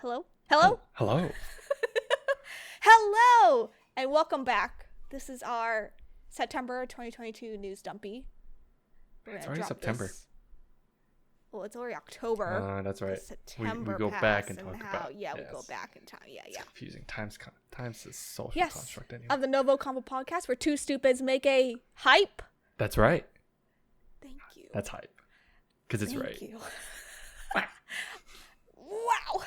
Hello? Oh, hello. Hello! And welcome back. This is our September 2022 news dumpy. It's already September. Well, it's already October. That's right. September we go back and talk about. Yeah, we go back in time. Yeah. It's confusing. Time's a social construct anyway. Of the NgoVo Convo podcast, where two stupids make a hype. That's right. Thank you. That's hype. Because it's right. Thank you. Wow.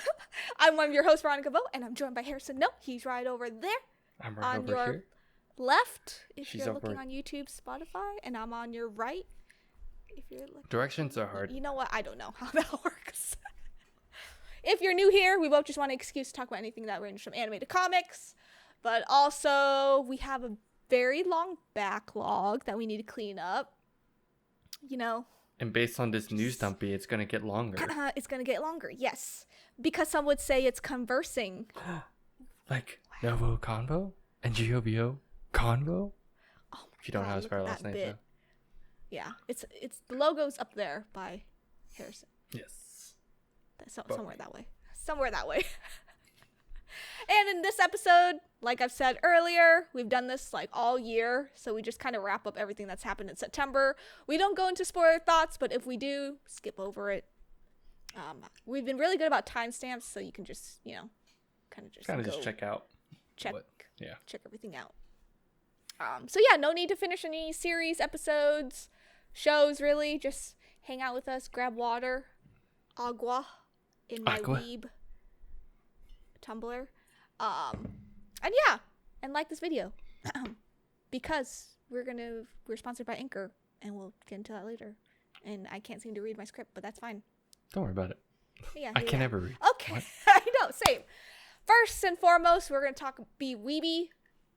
I'm one of your hosts, Veronica Vo, and I'm joined by Harrison. No, he's right over there. I'm right over here. Left, if She's you're looking on YouTube, Spotify, and I'm on your right. If you're looking, directions are hard. You know what? I don't know how that works. If you're new here, we both just want an excuse to talk about anything that ranges from anime to comics. But also, we have a very long backlog that we need to clean up. You know. And based on this news dumpy, it's going to get longer. It's going to get longer, yes. Because some would say it's conversing. Like NgoVo Convo? NgoVo Convo? Oh, if you don't know how to spell our last name, though. Yeah, it's the logo's up there by Harrison. Yes. Somewhere that way. Somewhere that way. And in this episode, like I've said earlier, we've done this like all year, so we just kind of wrap up everything that's happened in September. We don't go into spoiler thoughts, but if we do, skip over it. We've been really good about timestamps, so you can just, kind of just check out. Check everything out. So yeah, no need to finish any series, episodes, shows, really. Just hang out with us, grab water, agua in my weeb Tumblr. And like this video because we're sponsored by Anchor, and we'll get into that later. And I can't seem to read my script, but that's fine. Don't worry about it. Yeah, I can never read. Okay. I know, same. First and foremost, we're gonna be weeby.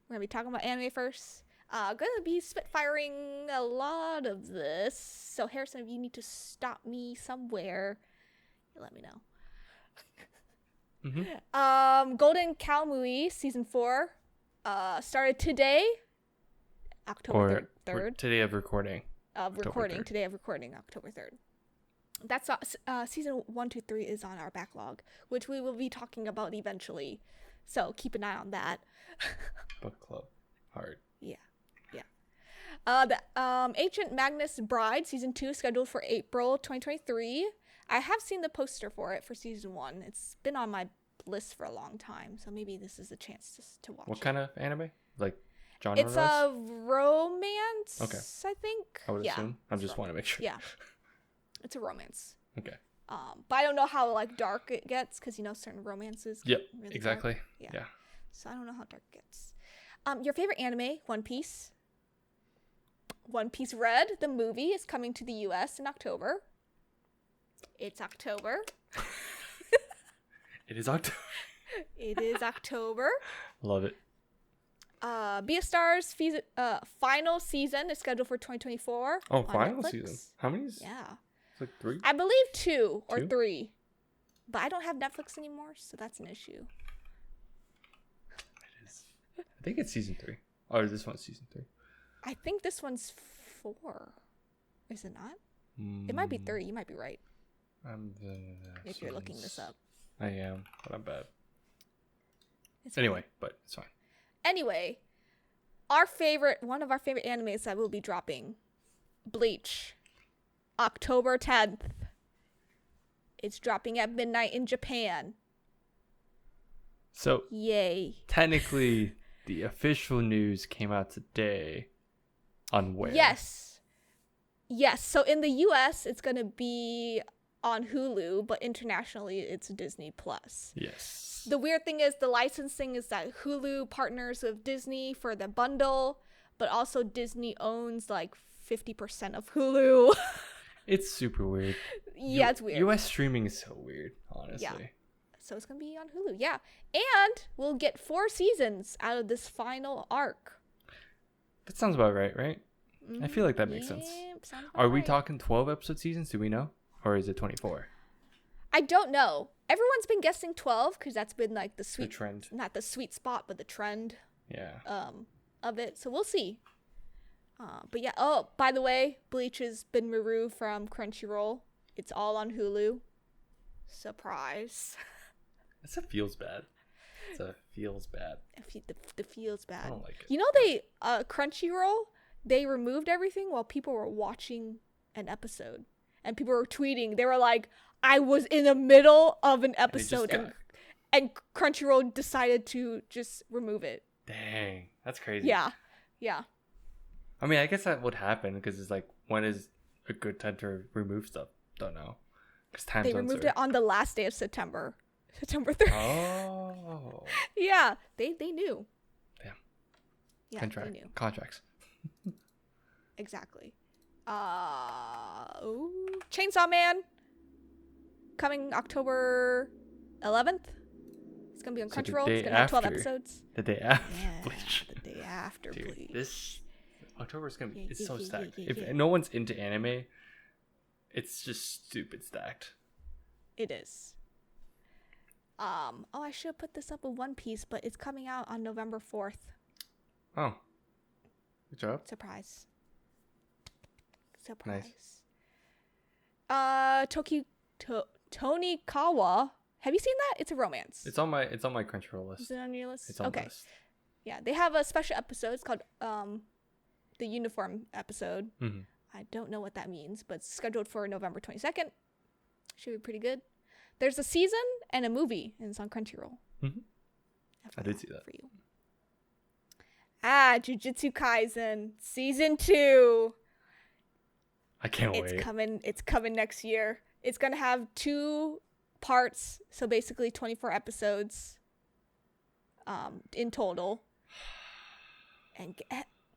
We're gonna be talking about anime first. Gonna be spitfiring a lot of this. So Harrison, if you need to stop me somewhere, let me know. Mm-hmm. Golden Kamuy season 4 started today, October 3rd. Today of recording. Today of recording, October 3rd. That's season 1, 2, 3 is on our backlog, which we will be talking about eventually. So keep an eye on that. Book club, hard. Yeah. The Ancient Magnus Bride season 2 is scheduled for April 2023. I have seen the poster for it for season 1. It's been on my list for a long time, so maybe this is a chance to watch. What kind of anime? Like genre? It's a romance. Okay. I think. I would assume. I just want to make sure. Yeah. It's a romance. Okay. But I don't know how dark it gets, because certain romances. Yep. Really exactly. Dark. Yeah. So I don't know how dark it gets. Your favorite anime, One Piece. One Piece Red, the movie, is coming to the U.S. in October. It's October. It is October. It is October. Love it. Beastars final season is scheduled for 2024. Oh, final season. How many? Yeah. It's like 3? I believe 2 or 3. But I don't have Netflix anymore, so that's an issue. It is. I think it's season 3. Or this one's season 3. I think this one's 4. Is it not? It might be 3. You might be right. If you're looking this up. I am, but I'm bad. It's anyway, but it's fine. Anyway, one of our favorite animes that will be dropping, Bleach, October 10th. It's dropping at midnight in Japan. So, yay. Technically, the official news came out today on where? Yes. So in the US, it's going to be on Hulu, but internationally, it's Disney Plus. Yes. The weird thing is the licensing is that Hulu partners with Disney for the bundle, but also Disney owns like 50% of Hulu. It's super weird. Yeah, it's weird. US streaming is so weird, honestly. Yeah. So it's going to be on Hulu, yeah. And we'll get 4 seasons out of this final arc. That sounds about right? Mm-hmm. I feel like that makes sense. Are we talking 12-episode seasons? Do we know? Or is it 24? I don't know. Everyone's been guessing 12 because that's been like the trend. Not the sweet spot, but the trend. Yeah. Of it. So we'll see. But yeah. Oh, by the way, Bleach has been removed from Crunchyroll. It's all on Hulu. Surprise. It's a feels bad. It's a feels bad. The feels bad. I don't like it. You know, they Crunchyroll, they removed everything while people were watching an episode, and people were tweeting. They were like, "I was in the middle of an episode, and Crunchyroll decided to just remove it." Dang, that's crazy. Yeah. I mean, I guess that would happen because it's like, when is a good time to remove stuff? Don't know. Because they removed it on the last day of September 3rd. Oh. Yeah, they knew. Damn. Yeah, they knew. Contracts. Exactly. Chainsaw Man coming October 11th. It's gonna be on Crunchyroll. It's gonna have 12 episodes. The day after Bleach. The day after Dude, Bleach. This October is gonna be so stacked. Yeah. If no one's into anime, it's just stupid stacked. It is. I should have put this up with One Piece, but it's coming out on November 4th. Oh. Good job. Surprise. Nice. Tonikawa. Have you seen that? It's a romance. It's on my Crunchyroll list. Is it on your list? It's on the list. Yeah, they have a special episode. It's called the uniform episode. Mm-hmm. I don't know what that means, but it's scheduled for November 22nd. Should be pretty good. There's a season and a movie, and it's on Crunchyroll. Mm-hmm. I did see that. For you. Jujutsu Kaisen season 2. I can't wait. It's coming next year. It's gonna have 2 parts, so basically 24 episodes in total. And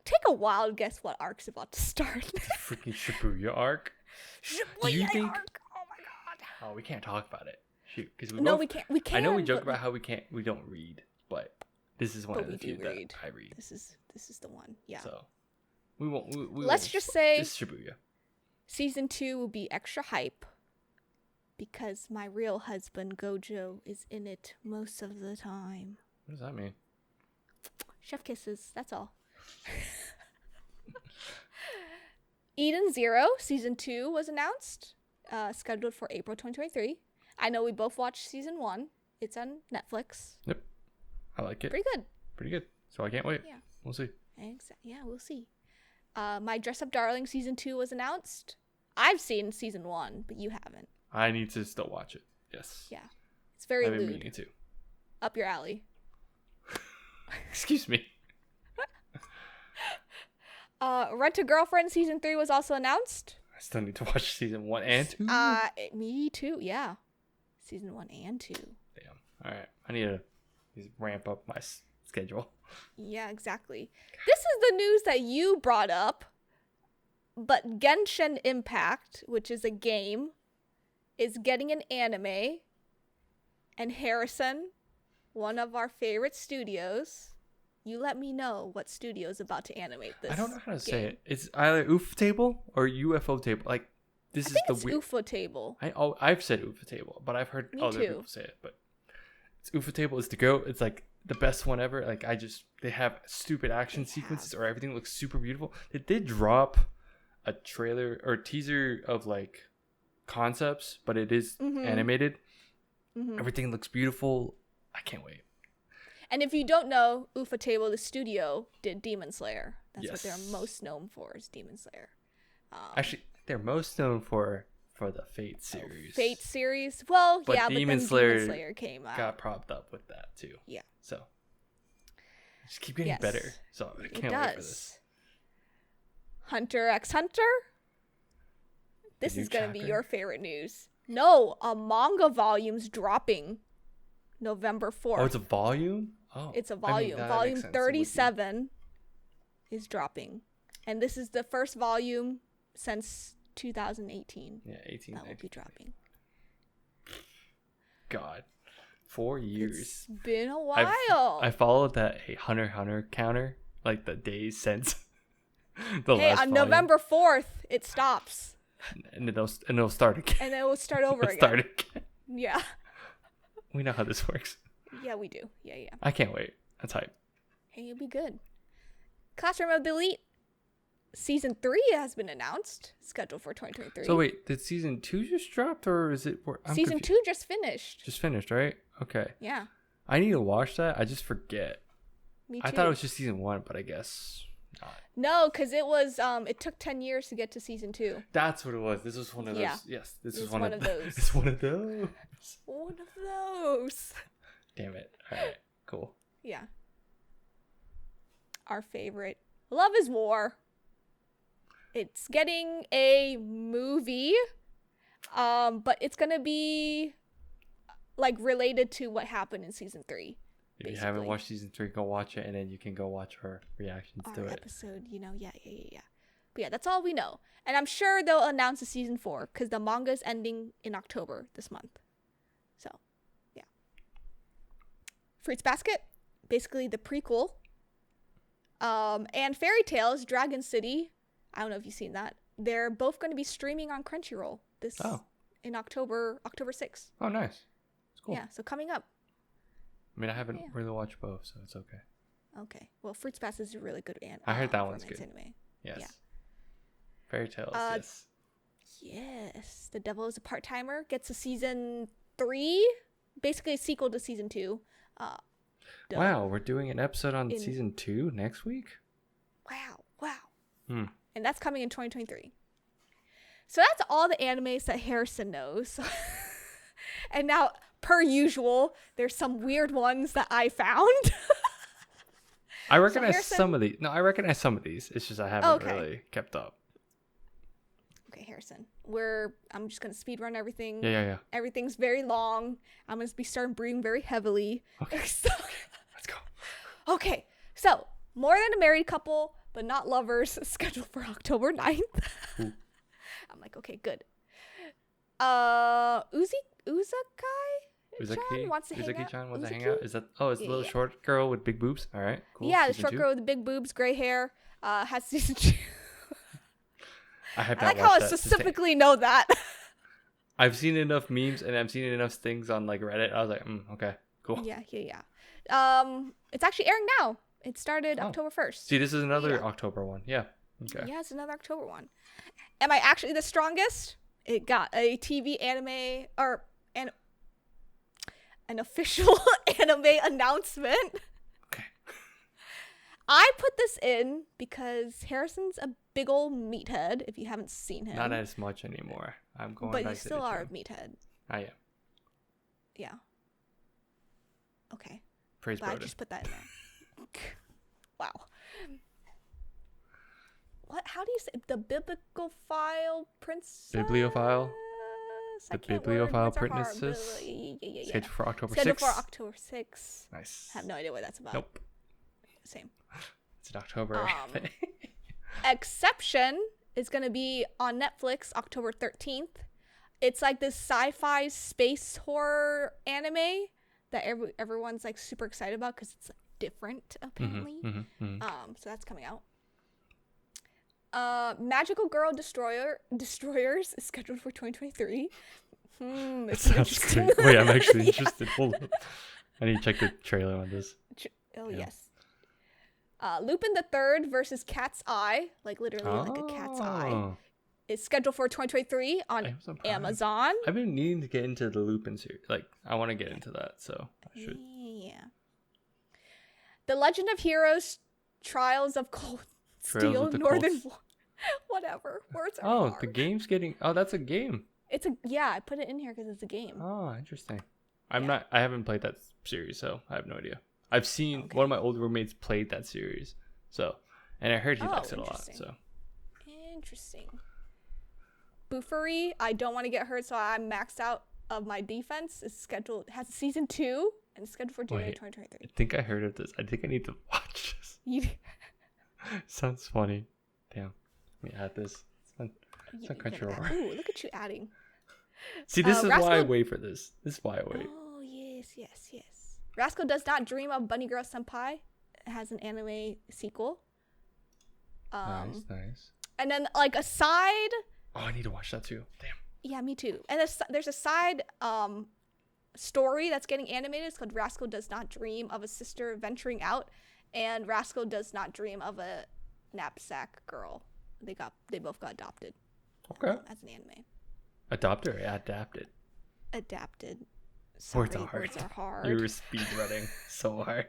take a wild guess what arc's about to start. Freaking Shibuya arc. Shibuya arc. Oh my god. Oh, we can't talk about it. Shoot, because we can't. We can. I know we joke about how we don't read, but this is one of the few that I read. This is the one. Yeah. So we won't. Let's just say this Shibuya. Season 2 will be extra hype because my real husband Gojo is in it most of the time. What does that mean? Chef kisses. That's all. Eden Zero Season 2 was announced, scheduled for April 2023. I know we both watched Season 1. It's on Netflix. Yep. I like it. Pretty good. So I can't wait. Yeah. We'll see. Yeah, we'll see. My Dress Up Darling Season 2 was announced. I've seen Season 1, but you haven't. I need to still watch it. Yes. Yeah. It's very I've been lewd. meaning to. Up your alley. Excuse me. Rent a Girlfriend Season 3 was also announced. I still need to watch Season 1 and 2. Me too, yeah. Season 1 and 2. Damn. All right. I need to ramp up my schedule. Yeah, exactly. This is the news that you brought up, but Genshin Impact, which is a game, is getting an anime, and Harrison, one of our favorite studios, you let me know what studio is about to animate this. I don't know how to say it. It's either UFO table or UFO table. Like, this is the weird. UFO table. I've said UFO table, but I've heard other people say it. But it's UFO table is the go. It's like the best one ever. Like, they have stupid action sequences or everything looks super beautiful. They did drop a trailer or teaser of like concepts, but it is animated. Mm-hmm. Everything looks beautiful. I can't wait. And if you don't know, Ufotable, the studio, did Demon Slayer. That's what they're most known for, is Demon Slayer. Actually, they're most known for the Fate series. Fate series? Well, but yeah, Demon but then Slayer Demon Slayer came out. Got propped up with that, too. Yeah. So, just keep getting better. So, I can't wait for this. Hunter x Hunter? This is going to be your favorite news. No, a manga volume's dropping November 4th. Oh, it's a volume? Oh, it's a volume. Volume 37 is dropping. And this is the first volume since 2018. Yeah, 18. That will be dropping. God. 4 years. It's been a while. I followed that Hunter x Hunter counter, like the days since the last volume. November 4th, it stops. And it'll start again. And then it will start over again. Start again. Yeah. We know how this works. Yeah, we do. Yeah. I can't wait. That's hype. Hey, it'll be good. Classroom of the Elite season 3 has been announced, scheduled for 2023. So wait, did season 2 just dropped, or is it? Season 2 just finished. Just finished, right? Okay. Yeah. I need to watch that. I just forget. Me too. I thought it was just season 1, but I guess not. No, because it was. It took 10 years to get to season 2. That's what it was. This was one of those. Yeah. Yes, this It's was one of those. It's one of those. One of those. Damn it! All right, cool. Yeah. Our favorite, Love is War. It's getting a movie, but it's gonna be like related to what happened in season 3. If you haven't watched season 3, go watch it, and then you can go watch our reactions to it. Episode, yeah. But yeah, that's all we know. And I'm sure they'll announce a season 4 because the manga is ending in October this month. So, yeah. Fruits Basket, basically the prequel. And Fairy Tales, Dragon City. I don't know if you've seen that. They're both going to be streaming on Crunchyroll in October 6th. Oh, nice. It's cool. Yeah, so coming up. I mean, I haven't really watched both, so it's okay. Okay. Well, Fruits Basket is a really good anime. I heard that one's good. Anime. Yes. Yeah. Fairy Tales, yes. Yes. The Devil is a Part-Timer gets a season 3. Basically a sequel to season 2. Wow, we're doing an episode on season 2 next week? Wow. Hmm. And that's coming in 2023. So that's all the animes that Harrison knows. And now, per usual, there's some weird ones that I found. I recognize some of these. No, I recognize some of these. It's just I haven't really kept up. Okay, Harrison. I'm just going to speed run everything. Yeah. Everything's very long. I'm going to be starting breathing very heavily. Okay. So, let's go. Okay. So, More Than a Married Couple, but Not Lovers, scheduled for October 9th. I'm like, okay, good. Uzaki-chan wants to hang out. Is that? Oh, it's the little short girl with big boobs. All right, cool. Yeah, the short girl with the big boobs, gray hair. Has season 2. I like how I specifically know that. I've seen enough memes and I've seen enough things on like Reddit. I was like, okay, cool. Yeah. It's actually airing now. It started October 1st. See, this is another October one. Yeah. Okay. Yeah, it's another October one. Am I actually the strongest? It got a TV anime or an official anime announcement. Okay. I put this in because Harrison's a big old meathead. If you haven't seen him, not as much anymore. I'm going. But you still are a meathead. I am. Yeah. Okay. Praise but Broden. I just put that in there. Wow. What? How do you say the bibliophile princess? Bibliophile. The bibliophile princess. Yeah. Scheduled for October 6th. Scheduled for October 6th. Nice. I have no idea what that's about. Nope. Same. It's in October. Exception is going to be on Netflix October 13th. It's like this sci-fi space horror anime that everyone's like super excited about because it's different apparently. So that's coming out. Magical Girl Destroyers is scheduled for 2023. It's interesting. Great. Wait, I'm actually interested. Hold on. I need to check the trailer on this. Yes. Lupin the Third versus Cat's Eye, like literally like a cat's eye, is scheduled for 2023 on Amazon. I've been needing to get into the Lupin series. Like, I want to get into that, so I should. Yeah. The Legend of Heroes: Trials of Cold Steel, Northern. Whatever. Words are hard. The game's getting. Oh, that's a game. I put it in here because it's a game. Oh, interesting. I haven't played that series, so I have no idea. I've seen one of my old roommates played that series, and I heard he likes it a lot. So interesting. Boofery, I don't want to get hurt, so I'm maxed out of my defense. It's scheduled. It has a season 2 and it's scheduled for January 2023. I think I heard of this. I think I need to watch this. Sounds funny. Damn. Let me add this. It's on Crunchyroll. Ooh, look at you adding. See, this is why I wait for this. This is why I wait. Oh, yes. Rascal Does Not Dream of Bunny Girl Senpai. It has an anime sequel. Nice. And then, like, a side... Oh, I need to watch that too. Damn. Yeah, me too. And there's a side story that's getting animated. It's called Rascal Does Not Dream of a Sister Venturing Out. And Rascal Does Not Dream of a Knapsack Girl. they both got adopted. Okay. As an anime. Adopted or adapted? Adapted. Sorry, words are hard. Words are hard. You were speed running so hard.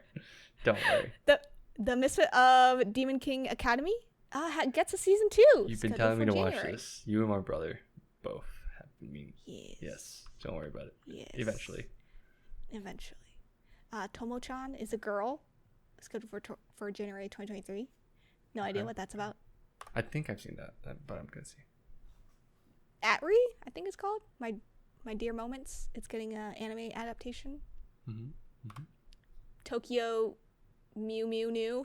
Don't worry. The Misfit of Demon King Academy gets a season 2. You've been telling me to watch this. You and my brother both have been. Yes. Don't worry about it. Yes. Eventually. Tomo-chan is a girl scheduled for January 2023. No idea what that's about. I think I've seen that, but I'm gonna see. Atri, I think it's called. My Dear Moments. It's getting an anime adaptation. Tokyo Mew Mew New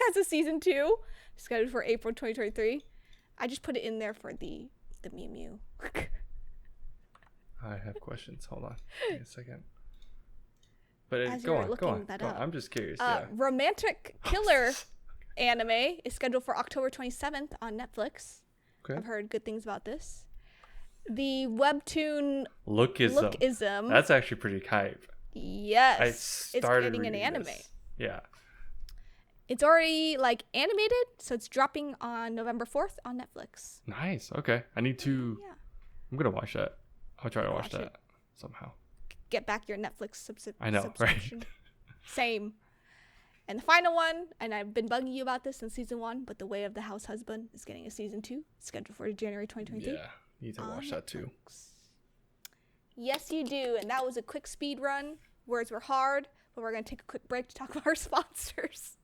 has a season 2 scheduled for April 2023. I just put it in there for the Mew Mew. I have questions. Hold on. Give me a second. But go on. I'm just curious. Romantic Killer anime is scheduled for October 27th on Netflix. Okay. I've heard good things about this. The webtoon Lookism. That's actually pretty hype. Yes. It's getting an anime. This. Yeah. It's already animated, so it's dropping on November 4th on Netflix. Nice. Okay. I need to. Yeah. I'm gonna watch that. I'll try to watch that somehow. Get back your Netflix subscription. I know, right? Same. And the final one, and I've been bugging you about this since season 1, but The Way of the House Husband is getting a season 2, scheduled for January 2023. Yeah, you need to watch that too. Yes, you do. And that was a quick speed run. Words were hard, but we're going to take a quick break to talk about our sponsors.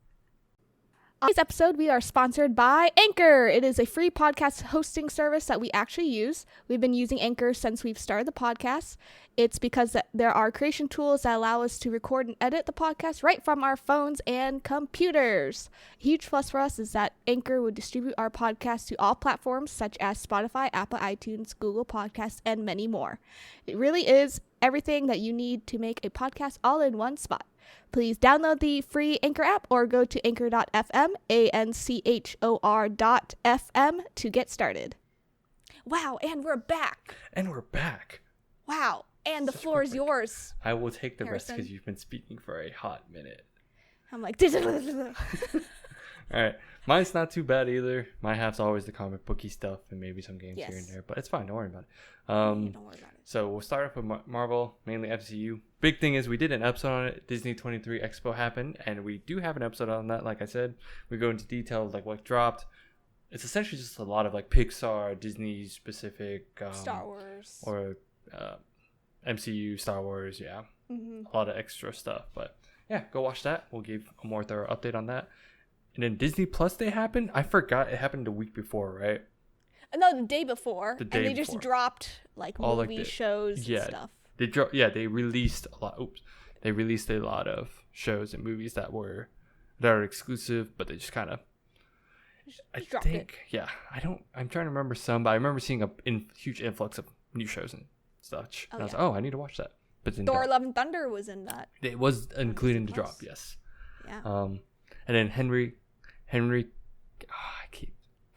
On today's episode, we are sponsored by Anchor. It is a free podcast hosting service that we actually use. We've been using Anchor since we've started the podcast. It's because there are creation tools that allow us to record and edit the podcast right from our phones and computers. A huge plus for us is that Anchor would distribute our podcast to all platforms such as Spotify, Apple iTunes, Google Podcasts, and many more. It really is everything that you need to make a podcast all in one spot. Please download the free Anchor app or go to anchor.fm, anchor.fm to get started. Wow, and we're back. Wow, and the floor is yours. I will take the rest because you've been speaking for a hot minute. I'm like, all right. Mine's not too bad either. My half's always the comic booky stuff and maybe some games here and there, but it's fine. Don't worry about it. Don't worry about it. So we'll start off with Marvel, mainly FCU. Big thing is we did an episode on it. Disney 23 Expo happened, and we do have an episode on that. Like I said, we go into details like what dropped. It's essentially just a lot of Pixar, Disney specific, Star Wars, or MCU, Star Wars. Yeah, a lot of extra stuff. But yeah, go watch that. We'll give a more thorough update on that. And then Disney Plus Day happened. I forgot it happened the week before, right? No, the day before. They just dropped all movie shows and stuff. They released a lot. They released a lot of shows and movies that are exclusive, but they just kind of. I'm trying to remember some, but I remember seeing a huge influx of new shows and such. And I was like, I need to watch that. But Thor: Love and Thunder was in that. It was including the drop, yes. Yeah. And then Henry,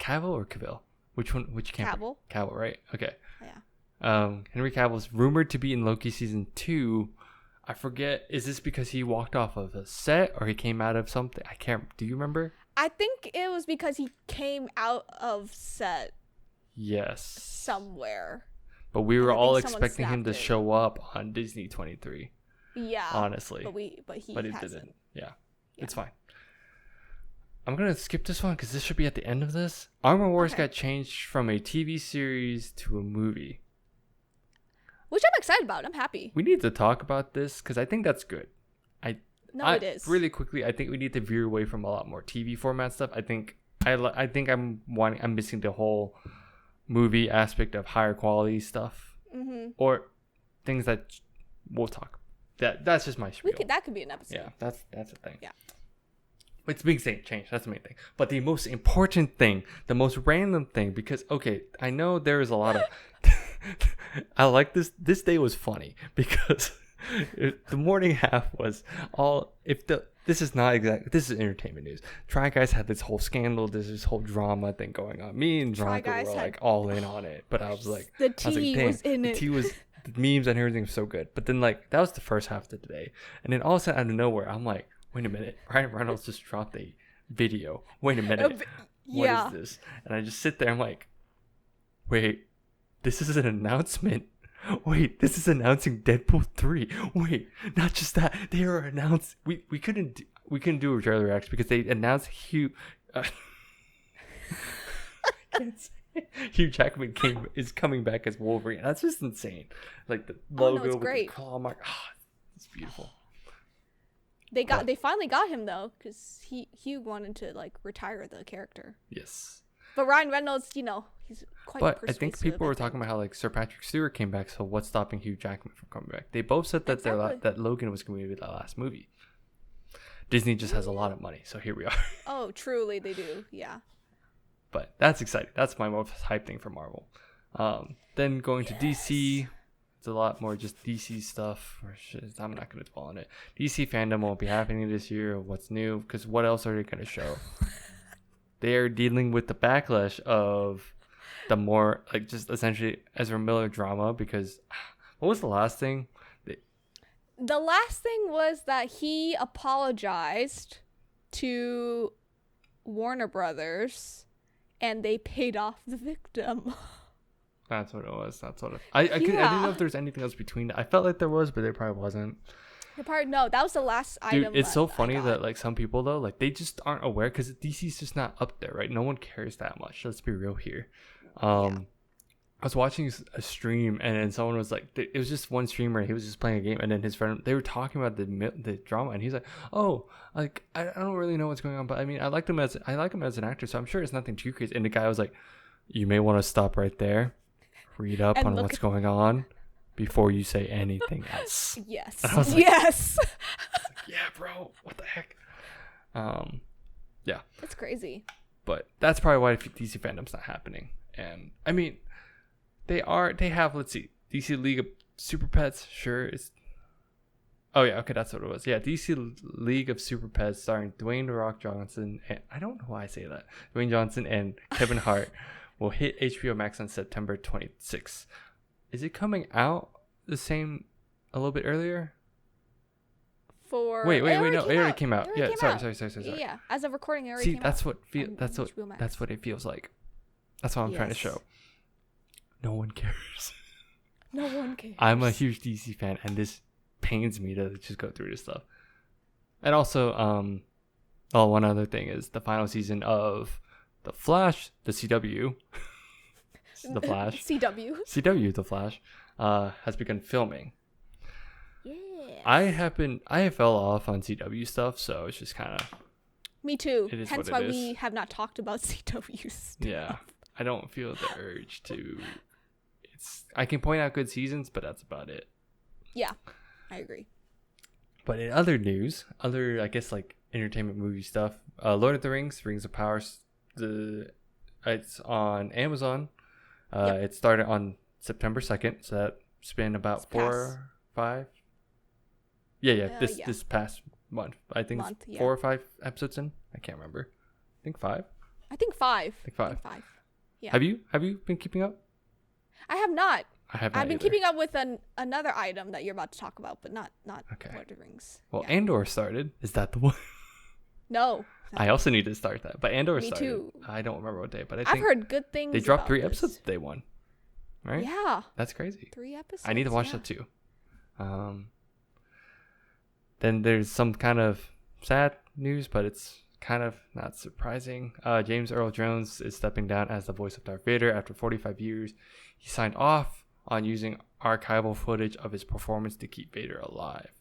Cavill or Cavill? Which one? Which camp? Cavill, right? Okay. Yeah. Henry Cavill's rumored to be in Loki season 2. I forget. Is this because he walked off of a set or he came out of something? I can't. Do you remember? I think it was because he came out of set. Yes. Somewhere. But we were all expecting him to show up on Disney 23. Yeah. Honestly. But he didn't. Yeah. It's fine. I'm going to skip this one because this should be at the end of this. Armor Wars got changed from a TV series to a movie. Which I'm excited about. I'm happy. We need to talk about this because I think that's good. It is. Really quickly, I think we need to veer away from a lot more TV format stuff. I think I'm missing the whole movie aspect of higher quality stuff. Mm-hmm. Or things that we'll talk. That's just my spiel. That could be an episode. Yeah, that's the thing. Yeah. It's big change. That's the main thing. But the most important thing, the most random thing, because I know there is a lot of. I like this. This day was funny because the morning half was all. This is not exactly. This is entertainment news. Try Guys had this whole scandal. There's this whole drama thing going on. Me and Dronka were all in on it, but I was like, the tea was in it. The tea was. The memes and everything was so good. But then that was the first half of the day, and then all of a sudden out of nowhere, I'm like. Wait a minute. Ryan Reynolds just dropped a video. Wait a minute. What Yeah. is this? And I just sit there. I'm like, wait, this is an announcement. Wait, this is announcing Deadpool 3. Wait, not just that. They are announced. We couldn't do a trailer reaction because they announced Hugh. I can't say it. Hugh Jackman is coming back as Wolverine. That's just insane. Like the logo it's with great. the claw mark. It's beautiful. They finally got him though, because Hugh wanted to like retire the character. Yes. But Ryan Reynolds, he's quite. But I think people were talking about how like Sir Patrick Stewart came back, so what's stopping Hugh Jackman from coming back? They both said that that Logan was going to be the last movie. Disney just has a lot of money, so here we are. Oh, truly, they do. Yeah. But that's exciting. That's my most hype thing for Marvel. Then going to DC, it's a lot more just DC stuff. I'm not going to dwell on it. DC fandom won't be happening this year. What's new? Because what else are they going to show? They are dealing with the backlash of the more like just essentially Ezra Miller drama. Because what was the last thing? The last thing was that he apologized to Warner Brothers, and they paid off the victim. That's what it was. I didn't know if there's anything else between that. I felt like there was, but there probably wasn't. No, that was the last item. Dude, it's so funny that like some people though, like they just aren't aware because DC's just not up there, right? No one cares that much. Let's be real here. I was watching a stream and then someone was like, it was just one streamer. He was just playing a game and then his friend, they were talking about the drama and he's like, oh, like I don't really know what's going on, but I mean, I like him as an actor, so I'm sure it's nothing too crazy. And the guy was like, you may want to stop right there, read up on what's going on before you say anything else. Yes. And I was like, yes. yeah, bro, what the heck? Yeah. It's crazy. But that's probably why DC fandom's not happening. And I mean, they have, let's see, DC League of Super Pets, sure. Oh yeah, okay, that's what it was. Yeah, DC League of Super Pets starring Dwayne "The Rock" Johnson, and I don't know why I say that. Dwayne Johnson and Kevin Hart will hit HBO Max on September 26th. Is it coming out a little bit earlier? Wait, no, it already came out. Yeah, sorry. Yeah, as of recording, it already came out. That's what it feels like. That's what I'm trying to show. No one cares. No one cares. I'm a huge DC fan, and this pains me to just go through this stuff. And also, one other thing is the final season of The Flash, the CW, The Flash, CW, The Flash, has begun filming. Yeah. I have fell off on CW stuff, so it's just kind of. Me too. Hence why we have not talked about CW stuff. Yeah, I don't feel the urge to. I can point out good seasons, but that's about it. Yeah, I agree. But in other news, I guess like entertainment movie stuff, Lord of the Rings, Rings of Power, it's on Amazon. It started on September 2nd, so that's been about 5. This past month. I think it's 4 or 5 episodes in. I can't remember. I think 5. I think 5. Yeah. Have you been keeping up? I have not. I've been keeping up with another item that you're about to talk about, but not okay. Lord of the Rings. Well, Andor started. Is that the one? No. I also need to start that, but Andor started. Me too. I don't remember what day, but I've heard good things. They dropped 3 episodes day one, right? Yeah. That's crazy. 3 episodes. I need to watch that too. Then there's some kind of sad news, but it's kind of not surprising. James Earl Jones is stepping down as the voice of Darth Vader after 45 years. He signed off on using archival footage of his performance to keep Vader alive.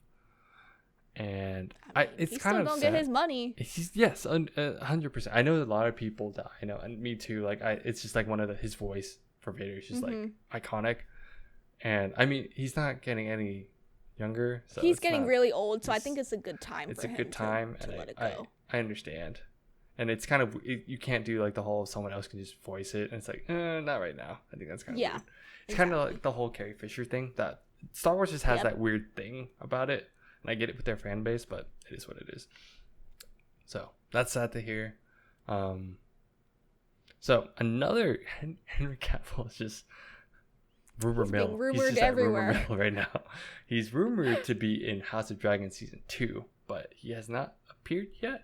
And it's kind of sad. He's still gonna get his money. Yes, 100%. I know a lot of people that I know, and me too. Like, it's just like one of his voice for Vader is just like iconic. And I mean, he's not getting any younger. So he's getting really old, so I think it's a good time. It's a good time, to let it go. I understand. And it's kind of you can't do like the whole someone else can just voice it, and it's like not right now. I think that's kind of weird. It's kind of like the whole Carrie Fisher thing that Star Wars just has that weird thing about it. And I get it with their fan base, but it is what it is. So that's sad to hear. So another Henry Cavill is just rumor mill. Being rumored He's just everywhere rumor mill right now. He's rumored to be in House of Dragon season 2, but he has not appeared yet.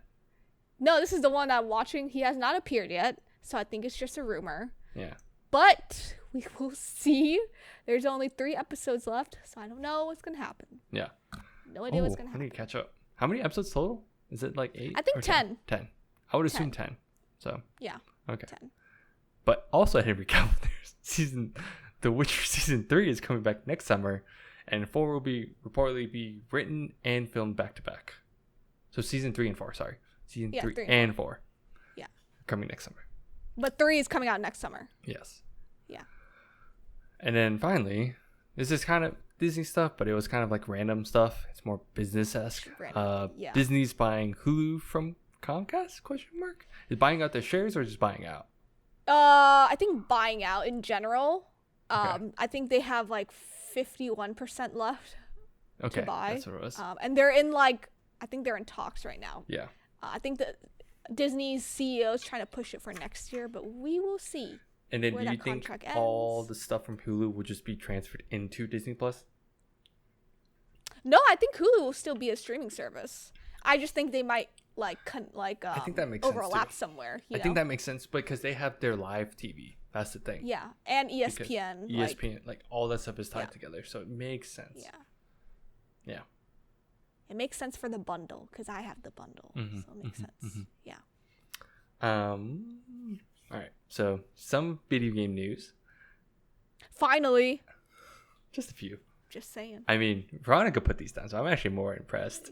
No, this is the one I'm watching. He has not appeared yet, so I think it's just a rumor. Yeah. But we will see. There's only 3 episodes left, so I don't know what's gonna happen. Yeah. No idea what's gonna I happen. need to catch up. How many episodes total? Is it like 8? I think 10. 10. I would assume 10. So. Yeah. Okay. 10. But also, Henry Cavill, The Witcher season 3 is coming back next summer, and 4 will reportedly be written and filmed back to back. So season 3 and 4, sorry. Season 3 and 4. Yeah. Coming next summer. But 3 is coming out next summer. Yes. Yeah. And then finally, this is kind of Disney stuff, but it was kind of like random stuff. It's more business-esque. Yeah. Disney's buying Hulu from Comcast? Question mark. Is buying out their shares or just buying out? I think buying out in general. Okay. I think they have like 51% left Okay, to buy. that's what it was. And they're in like, I think they're in talks right now. Yeah. I think that Disney's CEO is trying to push it for next year, but we will see. And then where do you that think contract all ends. the stuff from Hulu will just be transferred into Disney Plus? No, I think Hulu will still be a streaming service. I just think they might I think that makes sense, overlap too. somewhere. I think that makes sense because they have their live TV. That's the thing. Yeah, and Because ESPN. ESPN, like all that stuff is tied Yeah. together, so it makes sense. Yeah. Yeah. It makes sense for the bundle because I have the bundle, so it makes sense. Yeah. All right. So some video game news. Finally. Just a few. Just saying. I mean, Veronica put these down, so I'm actually more impressed.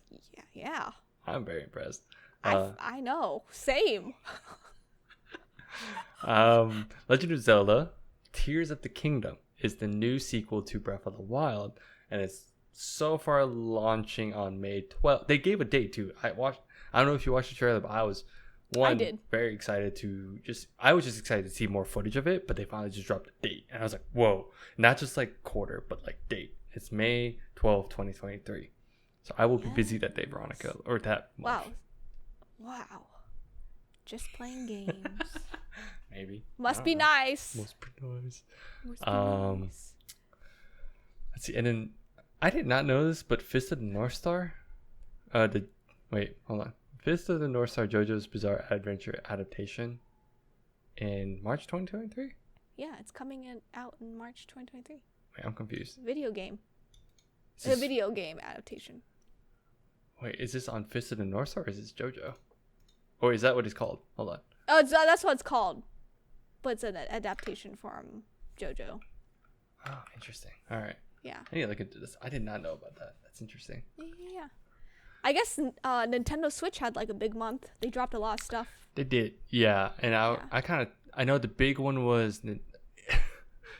Yeah. I'm very impressed. I know. Same. Legend of Zelda: Tears of the Kingdom is the new sequel to Breath of the Wild, and it's so far launching on May 12th. They gave a date too. I don't know if you watched the trailer, but I was very excited to I was just excited to see more footage of it, but they finally just dropped a date, and I was like, whoa! Not just like quarter, but like date. It's May 12th, 2023. So I will be busy that day, Veronica, or that month. Wow. Just playing games. Maybe. Must be nice. Must be nice. Must be nice. Let's see. And then I did not know this, but Fist of the North Star. Wait, hold on. Fist of the North Star JoJo's Bizarre Adventure adaptation in March 2023. Yeah, it's coming out in March 2023. Wait, I'm confused. Video game. A video game adaptation. Wait, is this on Fist of the North Star or is this JoJo? Or is that what it's called? Hold on. Oh, that's what it's called. But it's an adaptation from JoJo. Oh, interesting. All right. Yeah. I need to look into this. I did not know about that. That's interesting. Yeah. I guess Nintendo Switch had like a big month. They dropped a lot of stuff. They did. Yeah. And I know the big one was...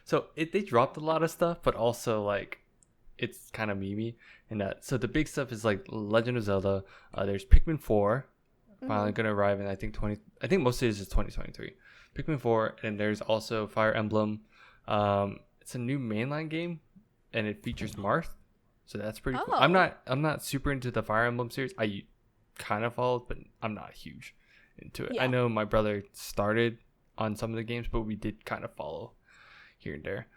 So they dropped a lot of stuff, but also like it's kind of memey in that. So the big stuff is like Legend of Zelda. There's Pikmin 4. Finally gonna arrive in I think most of it is 2023. Pikmin 4, and there's also Fire Emblem. It's a new mainline game, and it features Marth, so that's pretty cool. I'm not super into the Fire Emblem series. I kind of followed, but I'm not huge into it. Yeah. I know my brother started on some of the games, but we did kind of follow here and there.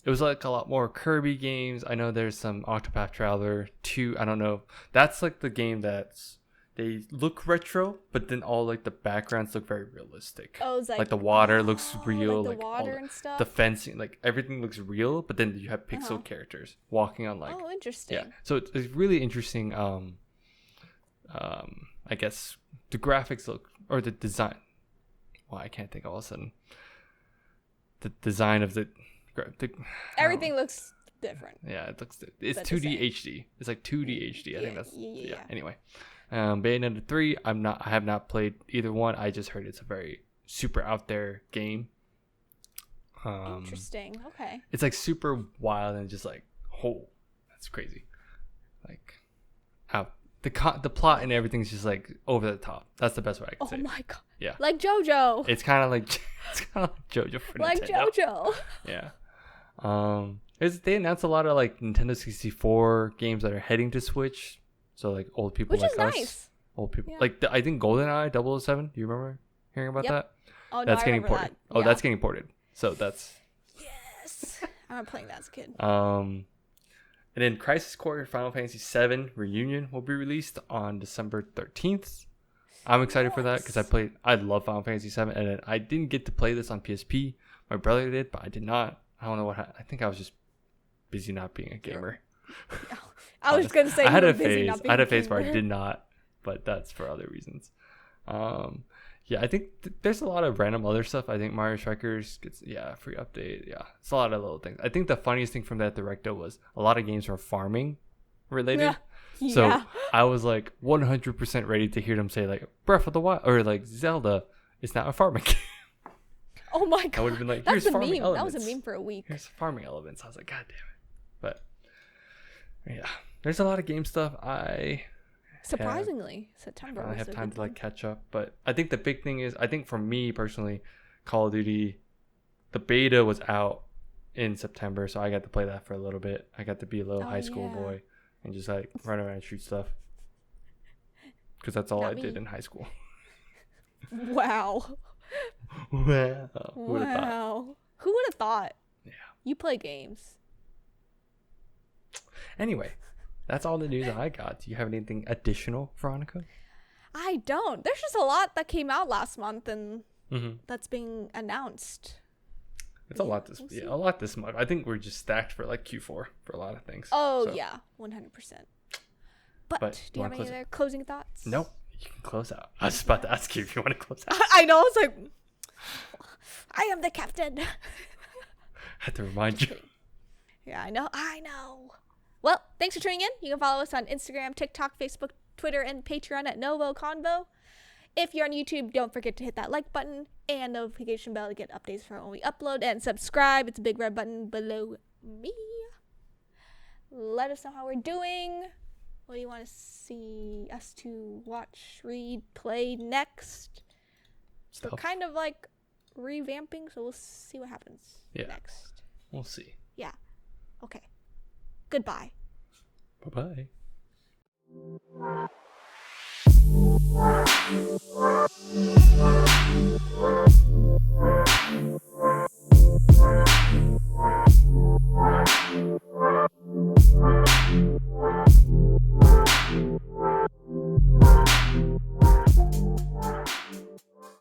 It was like a lot more Kirby games. I know there's some Octopath Traveler 2. I don't know. That's like the game that's they look retro, but then all like the backgrounds look very realistic. Oh, it's like the water looks real, like the water and stuff. The fencing, like everything looks real, but then you have pixel characters walking on like. Oh, interesting. Yeah, so it's really interesting. I guess the graphics look or the design. Well, I can't think all of a sudden. The design of the everything looks different. Yeah, it looks. It's 2D HD. It's like 2D HD. I think that's. Yeah. Anyway. Bayonetta 3, I have not played either one. I just heard it's a very super out there game. Interesting. Okay. It's like super wild and just like, that's crazy. Like, the plot and everything's just like over the top. That's the best way I can say. Oh my god. Yeah. Like JoJo. It's kind of like JoJo for like Nintendo. JoJo. Yeah. They announced a lot of like Nintendo 64 games that are heading to Switch. So like old people like us, nice. Old people like I think GoldenEye 007. Do you remember hearing about that? Oh no, that's I getting remember ported. that. Oh, that's getting ported. So that's yes. I remember playing that as a kid. And then Crisis Core Final Fantasy VII Reunion will be released on December 13th. I'm excited for that because I love Final Fantasy 7, and I didn't get to play this on PSP. My brother did, but I did not. I don't know what happened. I think I was just busy not being a gamer. I was gonna say I had a phase where I did not, but that's for other reasons. Yeah, I think there's a lot of random other stuff. I think Mario Strikers gets a free update. Yeah, it's a lot of little things. I think the funniest thing from that direct was a lot of games were farming related. Yeah. So I was like 100% ready to hear them say like Breath of the Wild or like Zelda is now a farming game. Oh my god! I would have been like, here's farming elements. That was a meme for a week. Here's farming elements. I was like, God damn it! But yeah, there's a lot of game stuff. Surprisingly, September. I have time to like catch up, but I think the big thing is, I think for me personally, Call of Duty, the beta was out in September, so I got to play that for a little bit. I got to be a little high school boy and just like run around and shoot stuff, because that's all I did in high school. Wow. Wow. Who would have thought? Yeah. You play games. Anyway, that's all the news I got. Do you have anything additional, Veronica? I don't. There's just a lot that came out last month and that's being announced. It's a lot this month. I think we're just stacked for like Q4 for a lot of things. Oh, so. Yeah, 100%. But do you have any other closing thoughts? Nope. You can close out. I was just about to ask you if you want to close out. I know. I was like, I am the captain. I had to remind you. Yeah, I know. Well, thanks for tuning in. You can follow us on Instagram, TikTok, Facebook, Twitter, and Patreon at NgoVo Convo. If you're on YouTube, don't forget to hit that like button and notification bell to get updates for when we upload, and subscribe. It's a big red button below me. Let us know how we're doing. What do you want to see us to watch, read, play next? So we're kind of like revamping, so we'll see what happens next. We'll see. Yeah. Okay. Goodbye. Bye-bye.